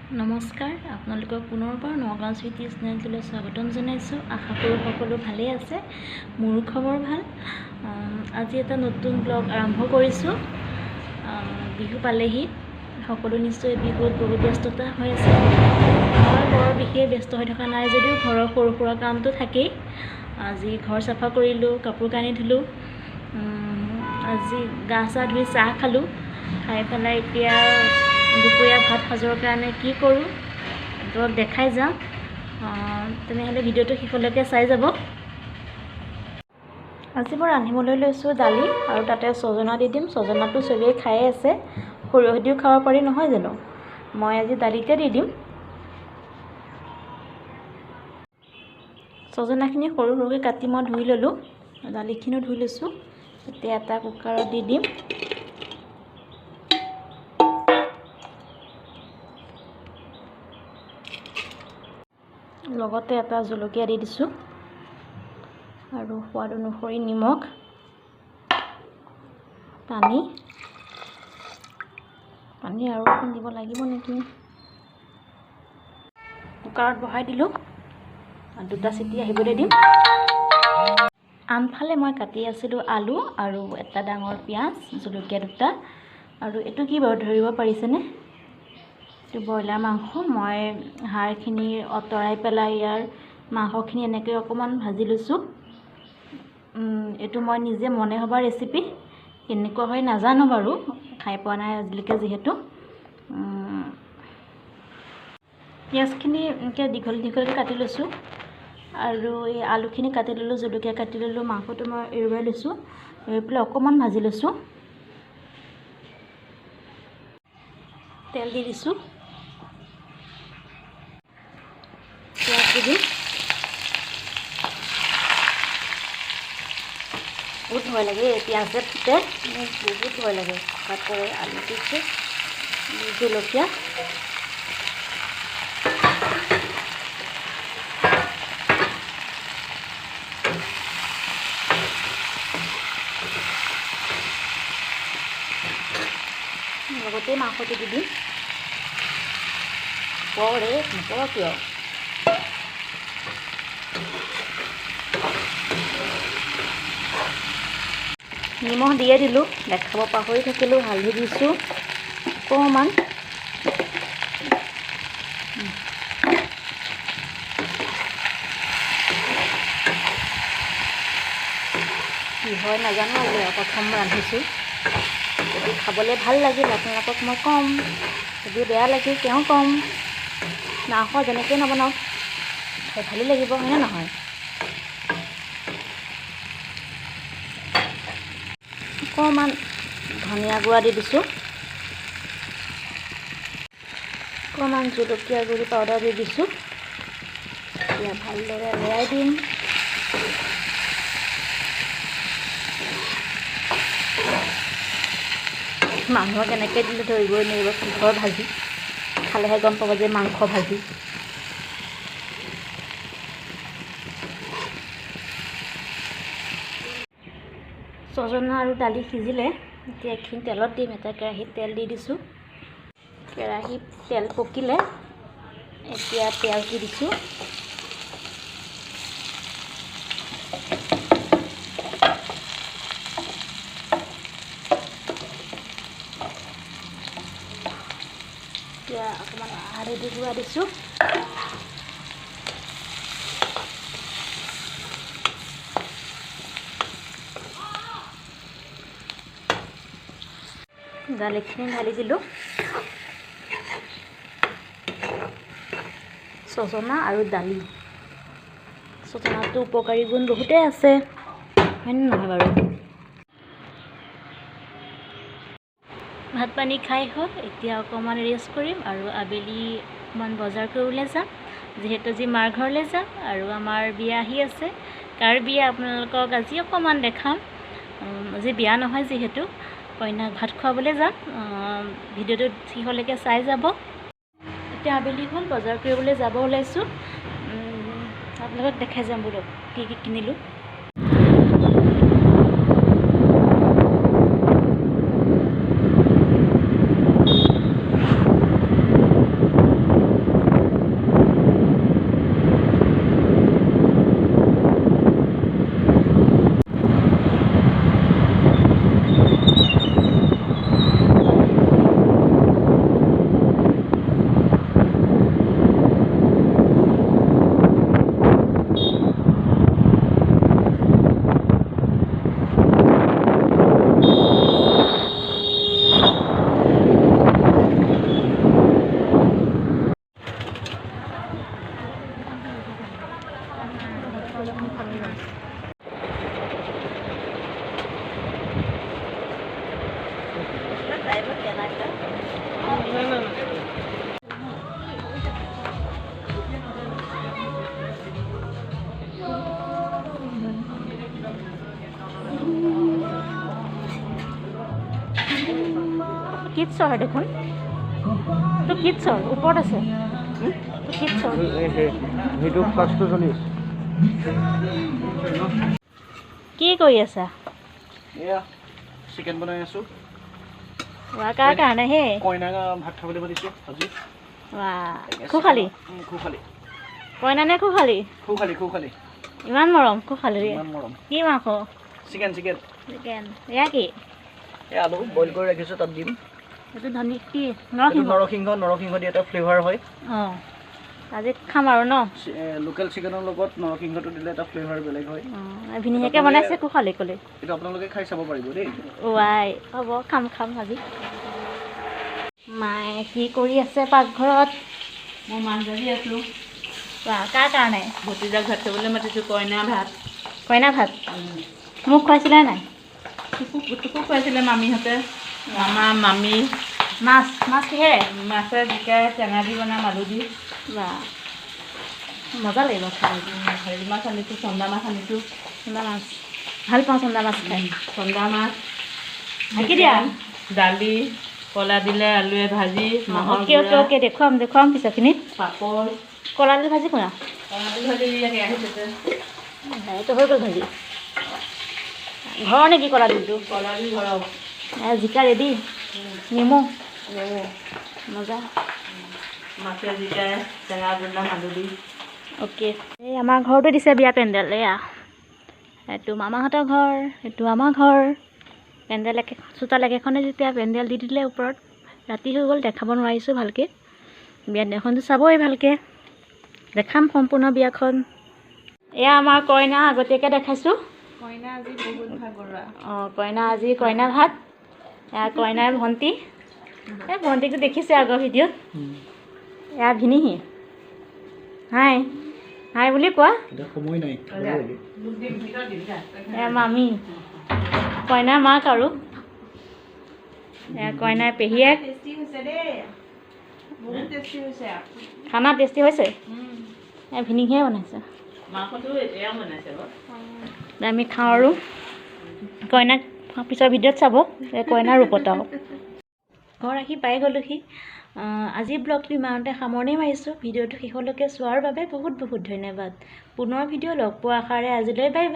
নমস্কাৰ, আপোনালোকক পুনৰবাৰ নগাঁও স্মৃতি চেনেলটোলৈ স্বাগতম জনাইছোঁ। আশা কৰোঁ সকলো ভালেই আছে। মোৰো খবৰ ভাল। আজি এটা নতুন ব্লগ আৰম্ভ কৰিছোঁ। বিহু পালেহি, সকলো নিশ্চয় বিহুত বহুত ব্যস্ততা হৈ আছে। মই বৰ বিশেষ ব্যস্ত হৈ থকা নাই যদিও ঘৰৰ সৰু সুৰা কামটো থাকেই। আজি ঘৰ চাফা কৰিলোঁ, কাপোৰ কানি ধুলোঁ, আজি গা চা ধুই চাহ খালোঁ। খাই পেলাই এতিয়া দুপৰীয়া ভাত সাজৰ কাৰণে কি কৰোঁ আপোনালোকক দেখাই যাম। তেনেহ'লে ভিডিঅ'টো শেষলৈকে চাই যাব। আজি মই ৰান্ধিবলৈ লৈছোঁ দালি আৰু তাতে ছজনা দি দিম। ছজনাটো চবেই খায়ে আছে, সৰিয়হ দিও খাব পাৰি নহয় জানো। মই আজি দালিতে দি দিম। ছজনাখিনি সৰু সৰুকৈ কাটি মই ধুই ল'লোঁ, দালিখিনিও ধুই লৈছোঁ। এতিয়া এটা কুকাৰত দি দিম। লগতে এটা জলকীয়া দি দিছোঁ আৰু সোৱাদ অনুসৰি নিমখ, পানী আৰু অকণ দিব লাগিব নেকি। কুকাৰত বহাই দিলোঁ, দুটা চিটি আহিবলৈ দিম। আনফালে মই কাটি আছিলোঁ আলু আৰু এটা ডাঙৰ পিঁয়াজ, জলকীয়া দুটা। আৰু এইটো কি বাৰু ধৰিব পাৰিছেনে? এইটো ব্ৰইলাৰ মাংস। মই হাড়খিনি আঁতৰাই পেলাই ইয়াৰ মাংসখিনি এনেকৈ অকণমান ভাজি লৈছোঁ। এইটো মই নিজে মনে ভবা ৰেচিপি, কেনেকুৱা হয় নাজানো বাৰু, খাই পোৱা নাই আজিলৈকে যিহেতু। পিঁয়াজখিনি এনেকৈ দীঘল দীঘলকৈ কাটি লৈছোঁ আৰু এই আলুখিনি কাটি ল'লোঁ, জলকীয়া কাটি ল'লোঁ, মাংসটো মই এৰুৱাই লৈছোঁ। এৰুৱাই পেলাই অকণমান ভাজি লৈছোঁ। তেল দি দিছোঁ, পিঁয়াজ দি দিম। বহুত ভয় লাগে এই পিঁয়াজে ফুটে, বহুত ভয় লাগে। তাতে আলু দিছোঁ, জলকীয়া, লগতে মাংসটো দি দিম। নপৰ কিয়? নিমখ দিয়ে দিলোঁ, দেখাব পাহৰি থাকিলোঁ। হালধি দিছোঁ অকণমান। কি হয় নাজানো, আজি প্ৰথম ৰান্ধিছোঁ। যদি খাবলৈ ভাল লাগিল আপোনালোকক মই ক'ম, যদি বেয়া লাগিল তেওঁ ক'ম। মাংস যেনেকৈ নবনাওক খাই ভালেই লাগিব, হয়নে নহয়? অকণমান ধনিয়া গুড়া দি দিছোঁ, অকণমান জলকীয়া গুড়ি পাউডাৰ দি দিছোঁ। এতিয়া ভালদৰে লৰাই দিম। মানুহক এনেকৈ দিলে ধৰিবই নোৱাৰিব কিহৰ ভাজি, খালেহে গম পাব যে মাংস ভাজি। ছজনা আৰু দালি সিজিলে এতিয়া এইখিনি তেলত দিম। এটা কেৰাহীত তেল দি দিছোঁ। কেৰাহীত তেল পকিলে এতিয়া পিঁয়াজ দি দিছোঁ। এতিয়া অকণমান হালধি গুড়া দিছোঁ। দালিখিনি ঢালি দিলোঁ। ছজনা আৰু দালি, ছজনাটো উপকাৰী গুণ বহুতেই আছে, হয়নে নহয় বাৰু? ভাত পানী খাই হ'ল, এতিয়া অকণমান ৰেষ্ট কৰিম আৰু আবেলি অকণমান বজাৰ কৰিবলৈ যাম। যিহেতু আজি মাৰ ঘৰলৈ যাম আৰু আমাৰ বিয়া আহি আছে। কাৰ বিয়া আপোনালোকক আজি অকণমান দেখাম। আজি বিয়া নহয় যিহেতু, কইনাক ভাত খুৱাবলৈ যাম। ভিডিঅ'টো শেষলৈকে চাই যাব। এতিয়া আবেলি হ'ল, বজাৰ কৰিবলৈ যাব ওলাইছোঁ। আপোনালোকক দেখাই যাম বোলো কি কি কিনিলোঁ। কিটছৰ হয় দেখোন তো কিটছৰ ওপৰত আছে তো কিটছৰ সেইটো ক্লাছটো চলি আছে কি কৰি আছা এয়া চিকেন বনাই আছোঁ কাৰ কাৰণে হে কইনাক ভাত খাবলৈ মাতিছোঁ আজি খুখালি কইনা নে খুখালি ইমান মৰম খুখালি কি মাংস চিকেন চিকেন এয়া কি এই আলু বইল কৰি ৰাখিছোঁ তাত দিম এইটো ধনী কি নৰসিংহ দি এটা ফ্লেভাৰ হয় অঁ আজি খাম আৰু ন লোকেল চিকেনৰ লগত নৰসিংহটো দিলে এটা ফ্লেভাৰ বেলেগ হয় ভিনিয়াকে বনাইছে খুখালি ক'লে এইটো আপোনালোকে খাই চাব পাৰিব দেই ৱাই হ'ব খাম আজি মায়ে কি কৰি আছে পাকঘৰত মই মাছ ভাজি আছোঁ কাৰ কাৰণে ভতিজাক ভাত খাবলৈ মাতিছোঁ কইনা ভাত মোক খুৱাইছিলে নাই তোকো খুৱাইছিলে মামীহঁতে মামী মাছ কিহেৰে মাছে জিকাই টেঙা দি বনাম আলু দি বা মজা লাগিব খাই হেৰি মাছ আনিছোঁ চন্দা মাছ আনিছোঁ চন্দা মাছ ভাল পাওঁ চন্দা মাছ খাই চন্দা মাছ ঢাকি দিয়া দালি কলা দিলে আলুৱে ভাজি অ'কে দেখুৱাম পিছৰখিনি পাপৰ কলা দিলে ভাজি কৰা কলা দিলে ভাজি আহিছে এইটো হৈ গ'ল ভাজি ঘৰৰ নেকি কলা দিলটো কলা দি ঘৰৰ জিকা ৰেডি নেমু মজা মাছে জিকাই টেঙা বনাম আলু দি অ'কে এই আমাৰ ঘৰতো দিছে বিয়া পেণ্ডেল এয়া এইটো মামাহঁতৰ ঘৰ এইটো আমাৰ ঘৰ পেণ্ডেল চোতাল একেখনে যেতিয়া পেণ্ডেল দি দিলে ওপৰত ৰাতি হৈ গ'ল দেখাব নোৱাৰিছোঁ ভালকৈ বিয়াখনটো চাবই ভালকৈ দেখাম সম্পূৰ্ণ বিয়াখন এয়া আমাৰ কইনা আগতীয়াকৈ দেখাইছোঁ কইনা আজি বহুত ভাগৰুৱা কইনা আজি কইনা ভাত এয়া কইনাৰ ভণ্টি এই ভণ্টিকটো দেখিছে আগৰ ভিডিঅ'ত এয়া ভিনিহি হাই বুলি কোৱা সময় নাই এয়া মামী কইনাৰ মাক আৰু এয়া কইনাৰ পেহীয়েক খানা টেষ্টি হৈছে এয়া ভিনিহিয়ে বনাইছে আমি খাওঁ আৰু কইনাক পিছৰ ভিডিঅ'ত চাব কইনাৰ ৰূপত আৰু ঘৰ আহি পাই গ'লোহি আজি ব্লগটো ইমানতে সামৰণি মাৰিছোঁ ভিডিঅ'টো শেষলৈকে চোৱাৰ বাবে বহুত ধন্যবাদ পুনৰ ভিডিঅ' লগ পোৱা আশাৰে আজিলৈ বাই